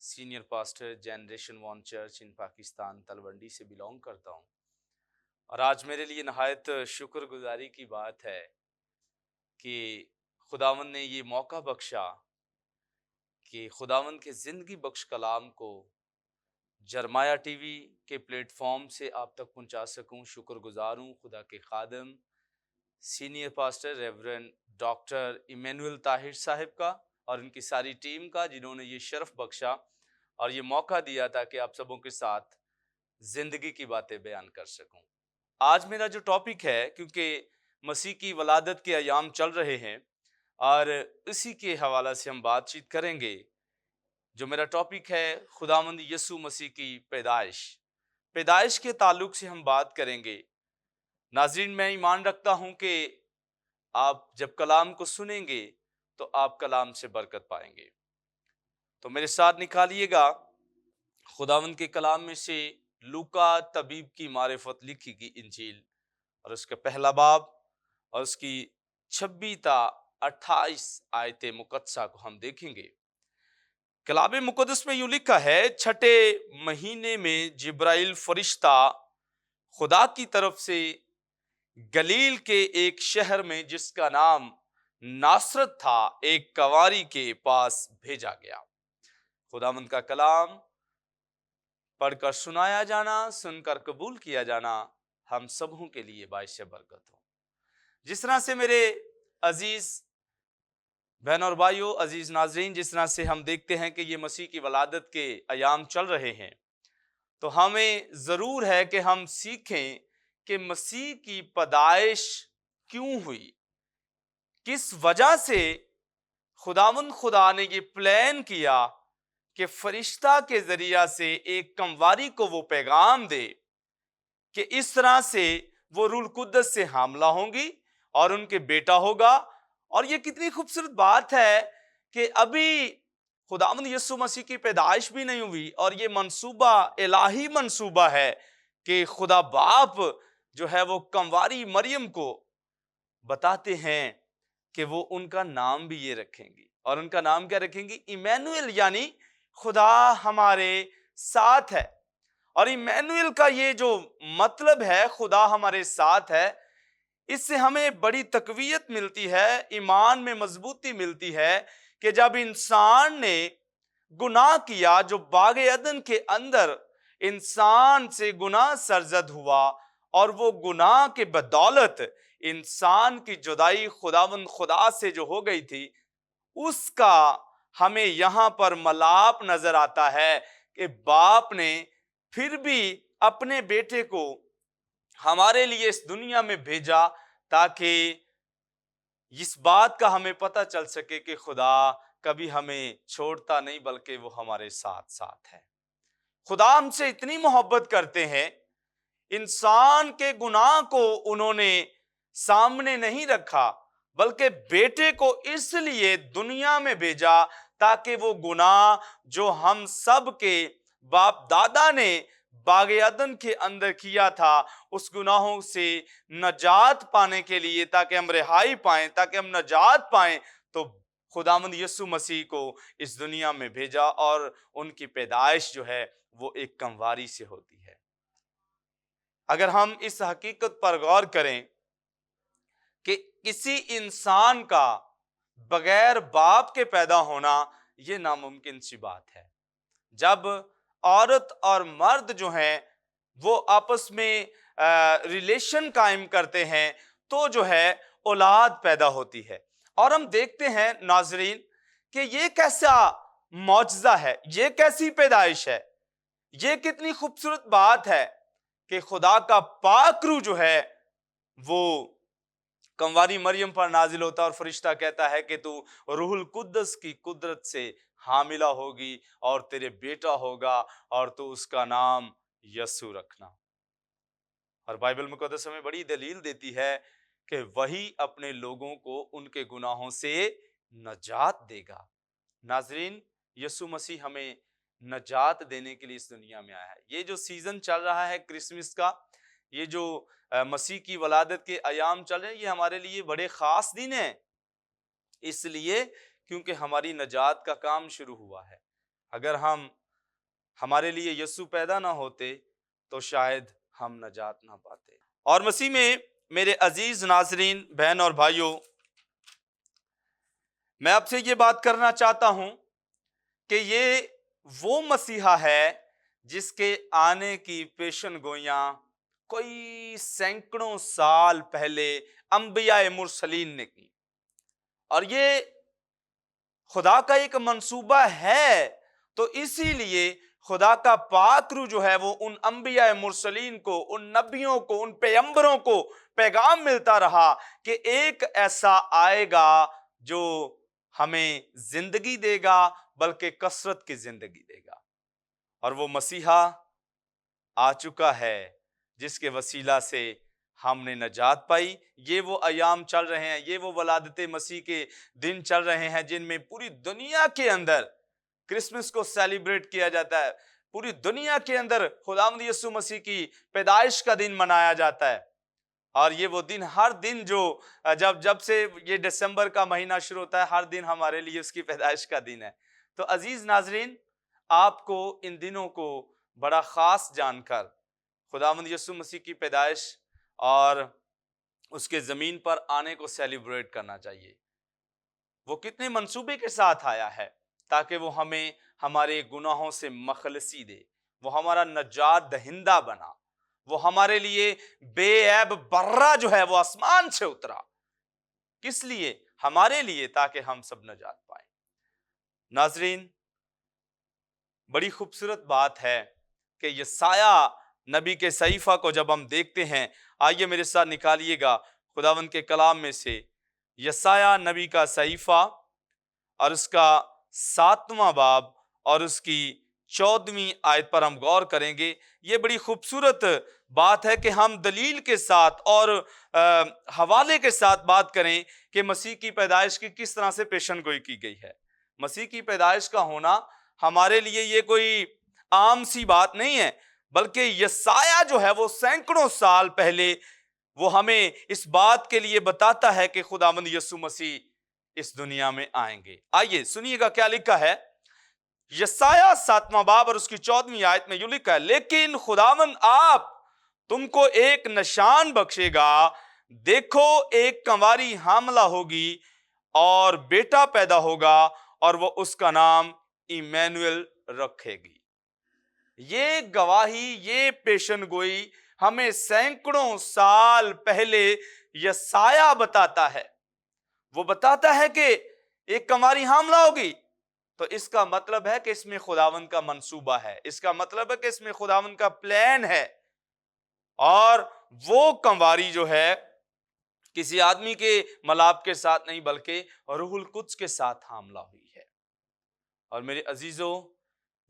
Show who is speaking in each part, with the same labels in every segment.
Speaker 1: Senior pastor generation one church in Pakistan Talwandi سے belong کرتا ہوں، اور آج میرے لیے نہایت شکر گزاری کی بات ہے کہ خداوند نے یہ موقع بخشا کہ خداوند کے زندگی بخش کلام کو جرمایا ٹی وی کے پلیٹ فارم سے آپ تک پہنچا سکوں۔ شکر گزار ہوں خدا کے خادم senior pastor reverend doctor Emmanuel Tahir sahib کا اور ان کی ساری ٹیم کا، جنہوں نے یہ شرف بخشا اور یہ موقع دیا تھا کہ آپ سبوں کے ساتھ زندگی کی باتیں بیان کر سکوں۔ آج میرا جو ٹاپک ہے، کیونکہ مسیح کی ولادت کے ایام چل رہے ہیں اور اسی کے حوالے سے ہم بات چیت کریں گے، جو میرا ٹاپک ہے خداوند یسوع مسیح کی پیدائش کے تعلق سے ہم بات کریں گے۔ ناظرین، میں ایمان رکھتا ہوں کہ آپ جب کلام کو سنیں گے تو آپ کلام سے برکت پائیں گے۔ تو میرے ساتھ نکالیے گا خداوند کے کلام میں سے لوکا طبیب کی معرفت لکھی گئی انجیل اور اس کا پہلا باب اور اس کی 26 تا 28 آیت مقدسہ کو ہم دیکھیں گے۔ کلام مقدس میں یوں لکھا ہے، چھٹے مہینے میں جبرائیل فرشتہ خدا کی طرف سے گلیل کے ایک شہر میں جس کا نام ناصرت تھا، ایک کنواری کے پاس بھیجا گیا۔ خداوند کا کلام پڑھ کر سنایا جانا، سن کر قبول کیا جانا ہم سبوں کے لیے باعث برکت ہو۔ جس طرح سے میرے عزیز بہن اور بھائیو، عزیز ناظرین، جس طرح سے ہم دیکھتے ہیں کہ یہ مسیح کی ولادت کے ایام چل رہے ہیں، تو ہمیں ضرور ہے کہ ہم سیکھیں کہ مسیح کی پیدائش کیوں ہوئی، کس وجہ سے خداوند خدا نے یہ پلان کیا کہ فرشتہ کے ذریعہ سے ایک کنواری کو وہ پیغام دے کہ اس طرح سے وہ روح القدس سے حاملہ ہوں گی اور ان کے بیٹا ہوگا۔ اور یہ کتنی خوبصورت بات ہے کہ ابھی خداوند یسوع مسیح کی پیدائش بھی نہیں ہوئی اور یہ منصوبہ الہی منصوبہ ہے کہ خدا باپ جو ہے وہ کنواری مریم کو بتاتے ہیں کہ وہ ان کا نام بھی یہ رکھیں گی، اور ان کا نام کیا رکھیں گی؟ ایمینویل، یعنی خدا ہمارے ساتھ ہے۔ اور ایمینویل کا یہ جو مطلب ہے خدا ہمارے ساتھ ہے، اس سے ہمیں بڑی تقویت ملتی ہے، ایمان میں مضبوطی ملتی ہے کہ جب انسان نے گناہ کیا، جو باغ عدن کے اندر انسان سے گناہ سرزد ہوا اور وہ گناہ کے بدولت انسان کی جدائی خداوند خدا سے جو ہو گئی تھی، اس کا ہمیں یہاں پر ملاپ نظر آتا ہے کہ باپ نے پھر بھی اپنے بیٹے کو ہمارے لیے اس دنیا میں بھیجا تاکہ اس بات کا ہمیں پتہ چل سکے کہ خدا کبھی ہمیں چھوڑتا نہیں بلکہ وہ ہمارے ساتھ ساتھ ہے۔ خدا ہم سے اتنی محبت کرتے ہیں، انسان کے گناہ کو انہوں نے سامنے نہیں رکھا بلکہ بیٹے کو اس لیے دنیا میں بھیجا تاکہ وہ گناہ جو ہم سب کے باپ دادا نے باغ عدن کے اندر کیا تھا، اس گناہوں سے نجات پانے کے لیے، تاکہ ہم رہائی پائیں، تاکہ ہم نجات پائیں، تو خداوند یسوع مسیح کو اس دنیا میں بھیجا اور ان کی پیدائش جو ہے وہ ایک کنواری سے ہوتی ہے۔ اگر ہم اس حقیقت پر غور کریں کہ کسی انسان کا بغیر باپ کے پیدا ہونا یہ ناممکن سی بات ہے۔ جب عورت اور مرد جو ہیں وہ آپس میں ریلیشن قائم کرتے ہیں تو جو ہے اولاد پیدا ہوتی ہے، اور ہم دیکھتے ہیں ناظرین کہ یہ کیسا معجزہ ہے، یہ کیسی پیدائش ہے، یہ کتنی خوبصورت بات ہے کہ خدا کا پاک روح جو ہے وہ کنواری مریم پر نازل ہوتا اور فرشتہ کہتا ہے کہ تو روح القدس کی قدرت سے حاملہ ہوگی اور تیرے بیٹا ہوگا اور تو اس کا نام یسوع رکھنا۔ اور بائبل مقدس ہمیں بڑی دلیل دیتی ہے کہ وہی اپنے لوگوں کو ان کے گناہوں سے نجات دے گا۔ ناظرین، یسوع مسیح ہمیں نجات دینے کے لیے اس دنیا میں آیا ہے۔ یہ جو سیزن چل رہا ہے کرسمس کا، یہ جو مسیح کی ولادت کے ایام چل رہے ہیں، یہ ہمارے لیے بڑے خاص دن ہیں، اس لیے کیونکہ ہماری نجات کا کام شروع ہوا ہے۔ اگر ہمارے لیے یسوع پیدا نہ ہوتے تو شاید ہم نجات نہ پاتے۔ اور مسیح میں میرے عزیز ناظرین، بہن اور بھائیوں، میں آپ سے یہ بات کرنا چاہتا ہوں کہ یہ وہ مسیحا ہے جس کے آنے کی پیشن گوئیاں کوئی سینکڑوں سال پہلے انبیاء مرسلین نے کی، اور یہ خدا کا ایک منصوبہ ہے۔ تو اسی لیے خدا کا پاک روح جو ہے وہ ان انبیاء مرسلین کو، ان نبیوں کو، ان پیغمبروں کو پیغام ملتا رہا کہ ایک ایسا آئے گا جو ہمیں زندگی دے گا، بلکہ کثرت کی زندگی دے گا، اور وہ مسیحا آ چکا ہے جس کے وسیلہ سے ہم نے نجات پائی۔ یہ وہ ایام چل رہے ہیں، یہ وہ ولادت مسیح کے دن چل رہے ہیں جن میں پوری دنیا کے اندر کرسمس کو سیلیبریٹ کیا جاتا ہے، پوری دنیا کے اندر خداوند یسوع مسیح کی پیدائش کا دن منایا جاتا ہے۔ اور یہ وہ دن، ہر دن جو جب سے یہ دسمبر کا مہینہ شروع ہوتا ہے، ہر دن ہمارے لیے اس کی پیدائش کا دن ہے۔ تو عزیز ناظرین، آپ کو ان دنوں کو بڑا خاص جان کر خداوند یسوع مسیح کی پیدائش اور اس کے زمین پر آنے کو سیلیبریٹ کرنا چاہیے۔ وہ کتنے منصوبے کے ساتھ آیا ہے تاکہ وہ ہمیں ہمارے گناہوں سے مخلصی دے، وہ ہمارا نجات دہندہ بنا، وہ ہمارے لیے بے عیب برہ جو ہے وہ آسمان سے اترا۔ کس لیے؟ ہمارے لیے، تاکہ ہم سب نجات پائیں۔ ناظرین، بڑی خوبصورت بات ہے کہ یسایہ نبی کے صحیفہ کو جب ہم دیکھتے ہیں، آئیے میرے ساتھ نکالیے گا خداوند کے کلام میں سے یسایہ نبی کا صحیفہ اور اس کا 7واں باب اور اس کی 14ویں آیت پر ہم غور کریں گے۔ یہ بڑی خوبصورت بات ہے کہ ہم دلیل کے ساتھ اور حوالے کے ساتھ بات کریں کہ مسیح کی پیدائش کی کس طرح سے پیشن گوئی کی گئی ہے۔ مسیح کی پیدائش کا ہونا ہمارے لیے یہ کوئی عام سی بات نہیں ہے، بلکہ یسایہ جو ہے وہ سینکڑوں سال پہلے وہ ہمیں اس بات کے لیے بتاتا ہے کہ خداوند یسوع مسیح اس دنیا میں آئیں گے۔ آئیے سنیے گا کیا لکھا ہے۔ یسایہ 7واں باب اور اس کی 14ویں آیت میں یوں لکھا ہے، لیکن خداوند آپ تم کو ایک نشان بخشے گا، دیکھو ایک کنواری حاملہ ہوگی اور بیٹا پیدا ہوگا اور وہ اس کا نام ایمینوئل رکھے گی۔ یہ گواہی، یہ پیشن گوئی ہمیں سینکڑوں سال پہلے یسایہ بتاتا ہے۔ وہ بتاتا ہے کہ ایک کنواری حاملہ ہوگی، تو اس کا مطلب ہے کہ اس میں خداوند کا منصوبہ ہے، اس کا مطلب ہے کہ اس میں خداوند کا پلان ہے، اور وہ کنواری جو ہے کسی آدمی کے ملاپ کے ساتھ نہیں بلکہ روح القدس کے ساتھ حاملہ ہوئی ہے۔ اور میرے عزیزو،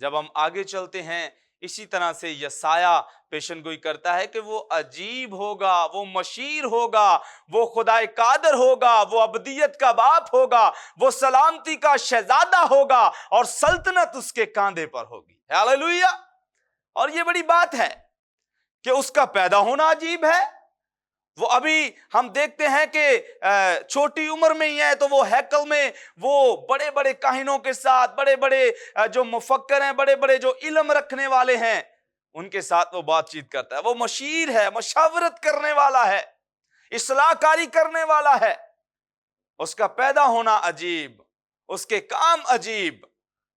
Speaker 1: جب ہم آگے چلتے ہیں، اسی طرح سے یسایہ پیشن گوئی کرتا ہے کہ وہ عجیب ہوگا، وہ مشیر ہوگا، وہ خدائے قادر ہوگا، وہ ابدیت کا باپ ہوگا، وہ سلامتی کا شہزادہ ہوگا اور سلطنت اس کے کاندھے پر ہوگی۔ ہاللویا! اور یہ بڑی بات ہے کہ اس کا پیدا ہونا عجیب ہے۔ وہ ابھی ہم دیکھتے ہیں کہ چھوٹی عمر میں ہی ہے تو وہ ہیکل میں وہ بڑے بڑے کاہنوں کے ساتھ، بڑے بڑے جو مفکر ہیں، بڑے بڑے جو علم رکھنے والے ہیں، ان کے ساتھ وہ بات چیت کرتا ہے۔ وہ مشیر ہے، مشاورت کرنے والا ہے، اصلاح کاری کرنے والا ہے۔ اس کا پیدا ہونا عجیب، اس کے کام عجیب،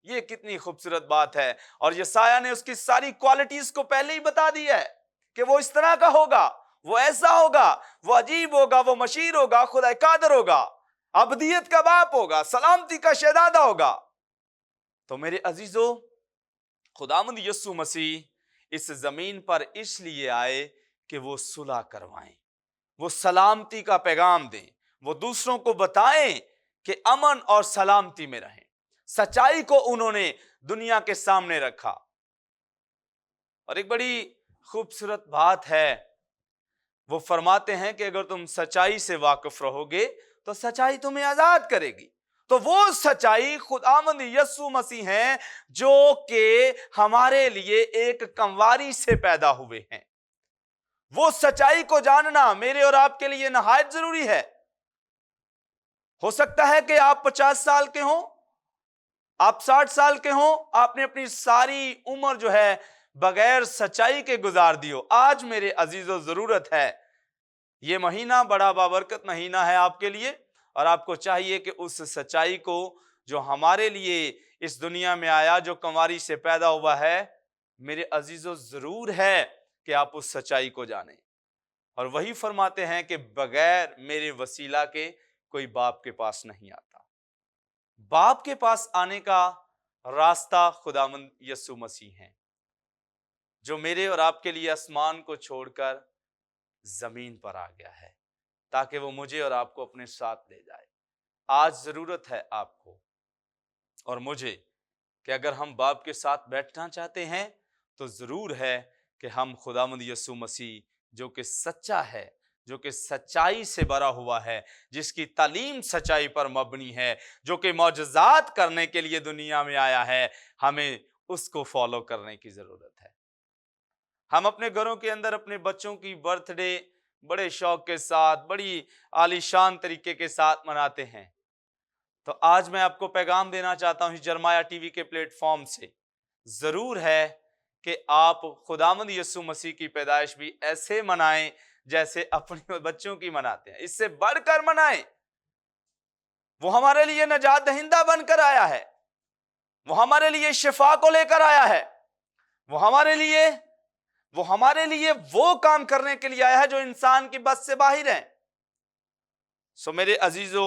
Speaker 1: یہ کتنی خوبصورت بات ہے۔ اور یسایہ نے اس کی ساری کوالٹیز کو پہلے ہی بتا دیا ہے کہ وہ اس طرح کا ہوگا، وہ ایسا ہوگا، وہ عجیب ہوگا، وہ مشیر ہوگا، خدا قادر ہوگا، ابدیت کا باپ ہوگا، سلامتی کا شہزادہ ہوگا۔ تو میرے عزیزو، خداوند یسوع مسیح اس زمین پر اس لیے آئے کہ وہ صلح کروائیں، وہ سلامتی کا پیغام دیں، وہ دوسروں کو بتائیں کہ امن اور سلامتی میں رہیں۔ سچائی کو انہوں نے دنیا کے سامنے رکھا۔ اور ایک بڑی خوبصورت بات ہے، وہ فرماتے ہیں کہ اگر تم سچائی سے واقف رہو گے تو سچائی تمہیں آزاد کرے گی۔ تو وہ سچائی خداوند یسوع مسیح ہیں جو کہ ہمارے لیے ایک کنواری سے پیدا ہوئے ہیں۔ وہ سچائی کو جاننا میرے اور آپ کے لیے نہایت ضروری ہے۔ ہو سکتا ہے کہ آپ 50 سال کے ہوں، آپ 60 سال کے ہوں, آپ نے اپنی ساری عمر جو ہے بغیر سچائی کے گزار دی ہو. آج میرے عزیزو ضرورت ہے, یہ مہینہ بڑا بابرکت مہینہ ہے آپ کے لیے, اور آپ کو چاہیے کہ اس سچائی کو جو ہمارے لیے اس دنیا میں آیا, جو کنواری سے پیدا ہوا ہے, میرے عزیزو ضرور ہے کہ آپ اس سچائی کو جانیں. اور وہی فرماتے ہیں کہ بغیر میرے وسیلہ کے کوئی باپ کے پاس نہیں آتا. باپ کے پاس آنے کا راستہ خداوند یسوع مسیح ہیں, جو میرے اور آپ کے لیے آسمان کو چھوڑ کر زمین پر آ گیا ہے تاکہ وہ مجھے اور آپ کو اپنے ساتھ لے جائے. آج ضرورت ہے آپ کو اور مجھے کہ اگر ہم باپ کے ساتھ بیٹھنا چاہتے ہیں تو ضرور ہے کہ ہم خداوند یسوع مسیح جو کہ سچا ہے, جو کہ سچائی سے بھرا ہوا ہے, جس کی تعلیم سچائی پر مبنی ہے, جو کہ معجزات کرنے کے لیے دنیا میں آیا ہے, ہمیں اس کو فالو کرنے کی ضرورت ہے. ہم اپنے گھروں کے اندر اپنے بچوں کی برتھ ڈے بڑے شوق کے ساتھ, بڑی عالیشان طریقے کے ساتھ مناتے ہیں. تو آج میں آپ کو پیغام دینا چاہتا ہوں جرمایا ٹی وی کے پلیٹ فارم سے, ضرور ہے کہ آپ خداوند یسوع مسیح کی پیدائش بھی ایسے منائیں جیسے اپنے بچوں کی مناتے ہیں, اس سے بڑھ کر منائیں. وہ ہمارے لیے نجات دہندہ بن کر آیا ہے, وہ ہمارے لیے شفا کو لے کر آیا ہے, وہ ہمارے لیے وہ کام کرنے کے لیے آیا ہے جو انسان کی بس سے باہر ہے. سو میرے عزیزو,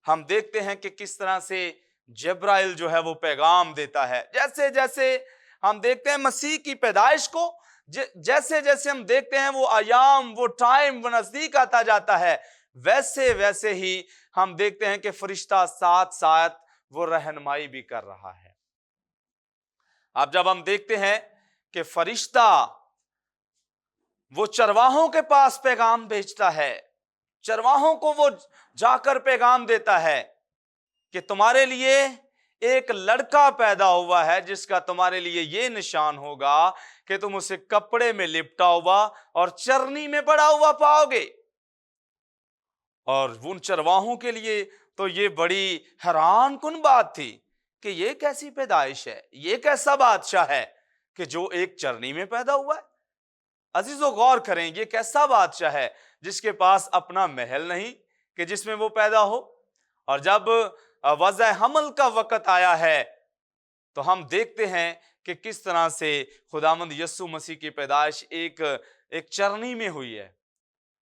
Speaker 1: ہم دیکھتے ہیں کہ کس طرح سے جبرائیل جو ہے وہ پیغام دیتا ہے. جیسے جیسے ہم دیکھتے ہیں مسیح کی پیدائش کو, جیسے جیسے ہم دیکھتے ہیں وہ ایام, وہ ٹائم وہ نزدیک آتا جاتا ہے, ویسے ویسے ہی ہم دیکھتے ہیں کہ فرشتہ ساتھ ساتھ وہ رہنمائی بھی کر رہا ہے. اب جب ہم دیکھتے ہیں کہ فرشتہ وہ چرواہوں کے پاس پیغام بھیجتا ہے, چرواہوں کو وہ جا کر پیغام دیتا ہے کہ تمہارے لیے ایک لڑکا پیدا ہوا ہے جس کا تمہارے لیے یہ نشان ہوگا کہ تم اسے کپڑے میں لپٹا ہوا اور چرنی میں پڑا ہوا پاؤ گے. اور ان چرواہوں کے لیے تو یہ بڑی حیران کن بات تھی کہ یہ کیسی پیدائش ہے, یہ کیسا بادشاہ ہے کہ جو ایک چرنی میں پیدا ہوا ہے. عزیزو غور کریں, یہ کیسا بادشاہ ہے جس کے پاس اپنا محل نہیں کہ جس میں وہ پیدا ہو. اور جب وضع حمل کا وقت آیا ہے تو ہم دیکھتے ہیں کہ کس طرح سے خداوند یسوع مسیح کی پیدائش ایک چرنی میں ہوئی ہے,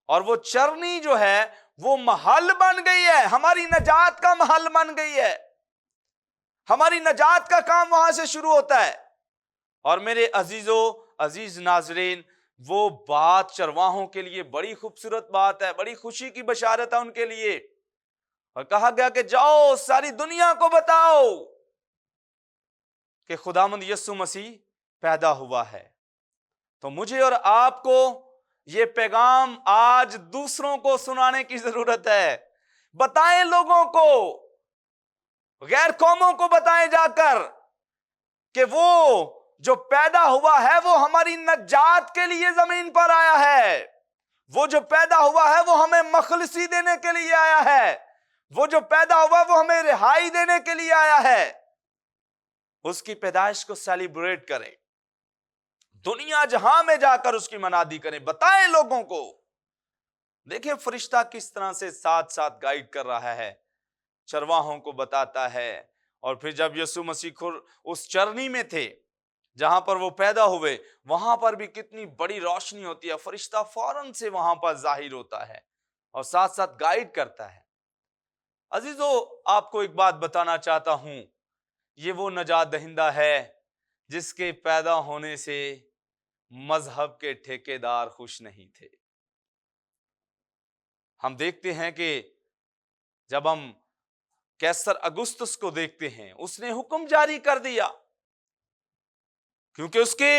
Speaker 1: اور وہ چرنی جو ہے وہ محل بن گئی ہے, ہماری نجات کا محل بن گئی ہے. ہماری نجات کا کام وہاں سے شروع ہوتا ہے. اور میرے عزیزو, عزیز ناظرین, وہ بات چرواہوں کے لیے بڑی خوبصورت بات ہے, بڑی خوشی کی بشارت ہے ان کے لیے. اور کہا گیا کہ جاؤ ساری دنیا کو بتاؤ کہ خداوند یسوع مسیح پیدا ہوا ہے. تو مجھے اور آپ کو یہ پیغام آج دوسروں کو سنانے کی ضرورت ہے. بتائیں لوگوں کو, غیر قوموں کو بتائیں جا کر کہ وہ جو پیدا ہوا ہے وہ ہماری نجات کے لیے زمین پر آیا ہے. وہ جو پیدا ہوا ہے وہ ہمیں مخلصی دینے کے لیے آیا ہے. وہ جو پیدا ہوا وہ ہمیں رہائی دینے کے لیے آیا ہے. اس کی پیدائش کو سیلیبریٹ کریں, دنیا جہاں میں جا کر اس کی منادی کریں, بتائیں لوگوں کو. دیکھیں فرشتہ کس طرح سے ساتھ ساتھ گائیڈ کر رہا ہے, چرواہوں کو بتاتا ہے. اور پھر جب یسوع مسیح اس چرنی میں تھے جہاں پر وہ پیدا ہوئے, وہاں پر بھی کتنی بڑی روشنی ہوتی ہے, فرشتہ فوراً سے وہاں پر ظاہر ہوتا ہے اور ساتھ ساتھ گائیڈ کرتا ہے. عزیزو, آپ کو ایک بات بتانا چاہتا ہوں, یہ وہ نجات دہندہ ہے جس کے پیدا ہونے سے مذہب کے ٹھیکیدار خوش نہیں تھے. ہم دیکھتے ہیں کہ جب ہم قیصر اگستس کو دیکھتے ہیں, اس نے حکم جاری کر دیا کیونکہ اس کے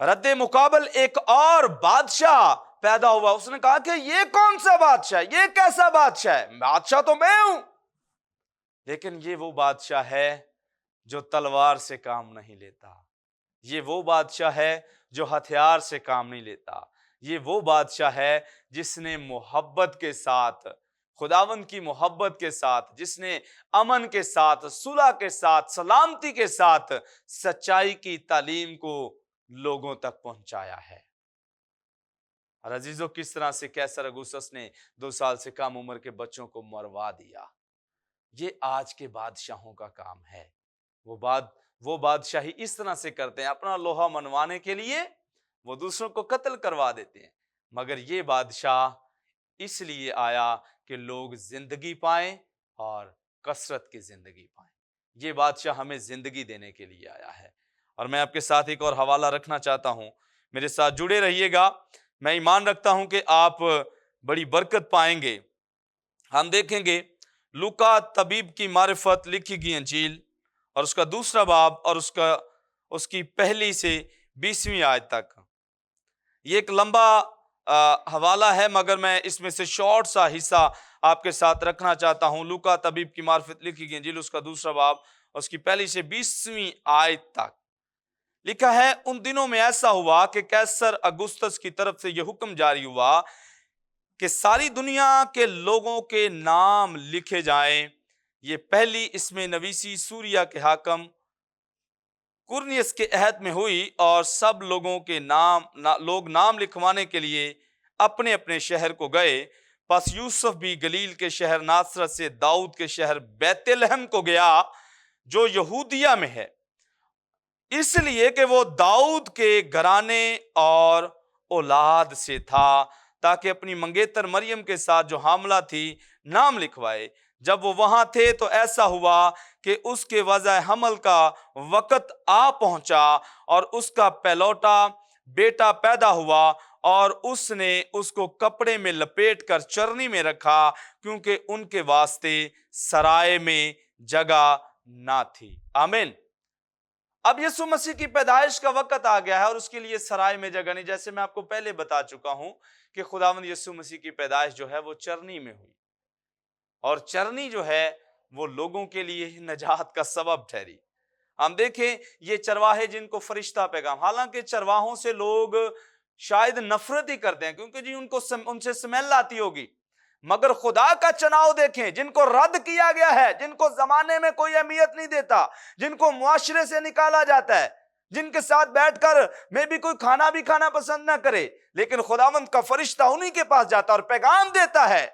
Speaker 1: رد مقابل ایک اور بادشاہ پیدا ہوا. اس نے کہا کہ یہ کون سا بادشاہ, یہ کیسا بادشاہ ہے, بادشاہ تو میں ہوں, لیکن یہ وہ بادشاہ ہے جو تلوار سے کام نہیں لیتا. یہ وہ بادشاہ ہے جو ہتھیار سے کام نہیں لیتا. یہ وہ بادشاہ ہے جس نے محبت کے ساتھ خداوند کی محبت کے ساتھ، جس نے امن کے ساتھ، صلح کے ساتھ، سلامتی کے ساتھ سچائی کی تعلیم کو لوگوں تک پہنچایا ہے۔ اور عزیزو، کس طرح سے قیصر اگسطس نے 2 سال سے کم عمر کے بچوں کو مروا دیا۔ یہ آج کے بادشاہوں کا کام ہے۔ وہ بادشاہی اس طرح سے کرتے ہیں، اپنا لوہا منوانے کے لیے وہ دوسروں کو قتل کروا دیتے ہیں، مگر یہ بادشاہ اس لیے آیا کہ لوگ زندگی پائیں اور کثرت کی زندگی پائیں۔ یہ بادشاہ ہمیں زندگی دینے کے لیے آیا ہے۔ اور میں آپ کے ساتھ ایک اور حوالہ رکھنا چاہتا ہوں، میرے ساتھ جڑے رہیے گا۔ میں ایمان رکھتا ہوں کہ آپ بڑی برکت پائیں گے۔ ہم دیکھیں گے لوکا طبیب کی معرفت لکھی گئی انجیل اور اس کا 2 باب اور اس کی 1 سے 20 آیت تک۔ یہ ایک لمبا حوالہ ہے، مگر میں اس میں سے شارٹ سا حصہ آپ کے ساتھ رکھنا چاہتا ہوں۔ لوکا طبیب کی معرفت لکھی گئی انجیل، اس کا 2 باب اور اس کی 1 سے 20 آیت تک لکھا ہے، ان دنوں میں ایسا ہوا کہ قیصر اگسطس کی طرف سے یہ حکم جاری ہوا کہ ساری دنیا کے لوگوں کے نام لکھے جائیں۔ یہ پہلی اس میں نویسی سوریا کے حاکم قرنیس کے عہد میں ہوئی، اور سب لوگوں کے نام لکھوانے کے لیے اپنے اپنے شہر کو گئے۔ پس یوسف بھی گلیل کے شہر ناصرت سے داؤد کے شہر بیت لحم کو گیا جو یہودیہ میں ہے، اس لیے کہ وہ داؤد کے گھرانے اور اولاد سے تھا، تاکہ اپنی منگیتر مریم کے ساتھ جو حاملہ تھی نام لکھوائے۔ جب وہ وہاں تھے تو ایسا ہوا کہ اس کے وضع حمل کا وقت آ پہنچا، اور اس کا پہلوٹا بیٹا پیدا ہوا، اور اس نے اس کو کپڑے میں لپیٹ کر چرنی میں رکھا، کیونکہ ان کے واسطے سرائے میں جگہ نہ تھی۔ آمین۔ اب یسوع مسیح کی پیدائش کا وقت آ گیا ہے اور اس کے لیے سرائے میں جگہ نہیں۔ جیسے میں آپ کو پہلے بتا چکا ہوں کہ خداوند یسوع مسیح کی پیدائش جو ہے وہ چرنی میں ہوئی، اور چرنی جو ہے وہ لوگوں کے لیے نجات کا سبب ٹھہری۔ ہم دیکھیں یہ چرواہے جن کو فرشتہ پیغام، حالانکہ چرواہوں سے لوگ شاید نفرت ہی کرتے ہیں کیونکہ جی ان سے سمیل آتی ہوگی، مگر خدا کا چناؤ دیکھیں، جن کو رد کیا گیا ہے، جن کو زمانے میں کوئی اہمیت نہیں دیتا، جن کو معاشرے سے نکالا جاتا ہے، جن کے ساتھ بیٹھ کر میں بھی کوئی کھانا بھی کھانا پسند نہ کرے، لیکن خداوند کا فرشتہ انہی کے پاس جاتا اور پیغام دیتا ہے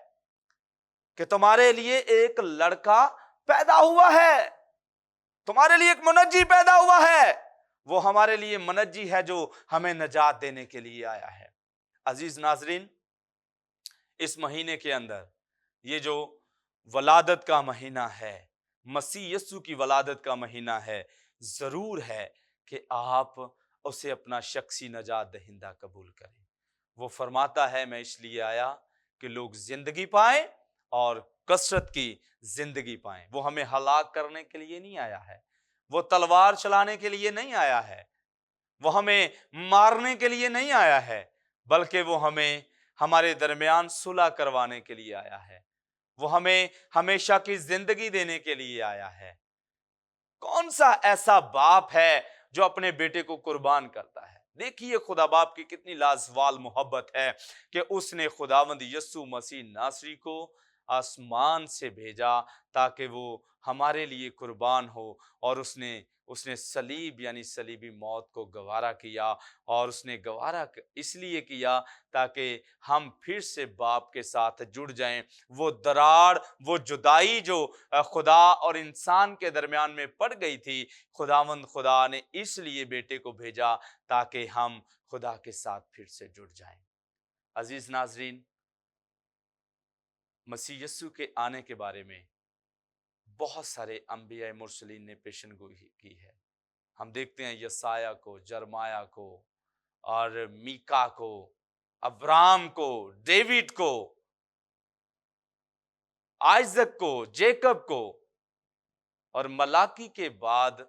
Speaker 1: کہ تمہارے لیے ایک لڑکا پیدا ہوا ہے، تمہارے لیے ایک منجی پیدا ہوا ہے، وہ ہمارے لیے منجی ہے جو ہمیں نجات دینے کے لیے آیا ہے۔ عزیز ناظرین، اس مہینے کے اندر یہ جو ولادت کا مہینہ ہے، مسیح یسوع کی ولادت کا مہینہ ہے، ضرور ہے کہ آپ اسے اپنا شخصی نجات دہندہ قبول کریں۔ وہ فرماتا ہے میں اس لیے آیا کہ لوگ زندگی پائیں اور کثرت کی زندگی پائیں۔ وہ ہمیں ہلاک کرنے کے لیے نہیں آیا ہے، وہ تلوار چلانے کے لیے نہیں آیا ہے، وہ ہمیں مارنے کے لیے نہیں آیا ہے، بلکہ وہ ہمیں ہمارے درمیان صلح کروانے کے لیے آیا ہے، وہ ہمیں ہمیشہ کی زندگی دینے کے لیے آیا ہے۔ کون سا ایسا باپ ہے جو اپنے بیٹے کو قربان کرتا ہے؟ دیکھیے خدا باپ کی کتنی لازوال محبت ہے کہ اس نے خداوند یسوع مسیح ناصری کو آسمان سے بھیجا تاکہ وہ ہمارے لیے قربان ہو، اور اس نے صلیب یعنی صلیبی موت کو گوارا کیا، اور اس نے گوارا اس لیے کیا تاکہ ہم پھر سے باپ کے ساتھ جڑ جائیں۔ وہ دراڑ، وہ جدائی جو خدا اور انسان کے درمیان میں پڑ گئی تھی، خدا نے اس لیے بیٹے کو بھیجا تاکہ ہم خدا کے ساتھ پھر سے جڑ جائیں۔ عزیز ناظرین، مسیح یسوع کے آنے کے بارے میں بہت سارے انبیاء مرسلین نے پیشن گوئی کی ہے۔ ہم دیکھتے ہیں یسایہ کو، جرمایہ کو، اور میکا کو، ابرام کو، ڈیوڈ کو، آئزک کو، جیکب کو، اور ملاکی کے بعد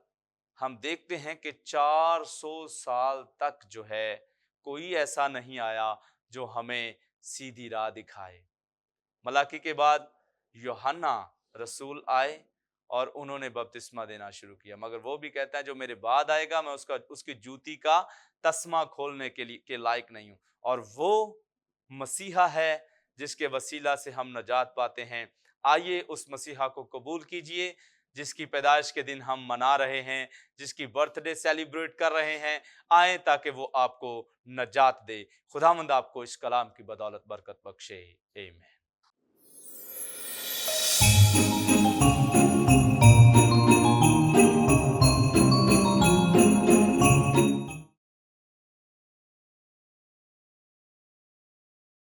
Speaker 1: ہم دیکھتے ہیں کہ 400 سال تک جو ہے کوئی ایسا نہیں آیا جو ہمیں سیدھی راہ دکھائے۔ ملاکی کے بعد یوحنا رسول آئے اور انہوں نے بپتسمہ دینا شروع کیا، مگر وہ بھی کہتا ہے جو میرے بعد آئے گا میں اس کی جوتی کا تسمہ کھولنے کے لائق نہیں ہوں، اور وہ مسیحا ہے جس کے وسیلہ سے ہم نجات پاتے ہیں۔ آئیے اس مسیحا کو قبول کیجئے جس کی پیدائش کے دن ہم منا رہے ہیں، جس کی برتھ ڈے سیلیبریٹ کر رہے ہیں۔ آئیں تاکہ وہ آپ کو نجات دے۔ خداوند آپ کو اس کلام کی بدولت برکت بخشے۔ آمین۔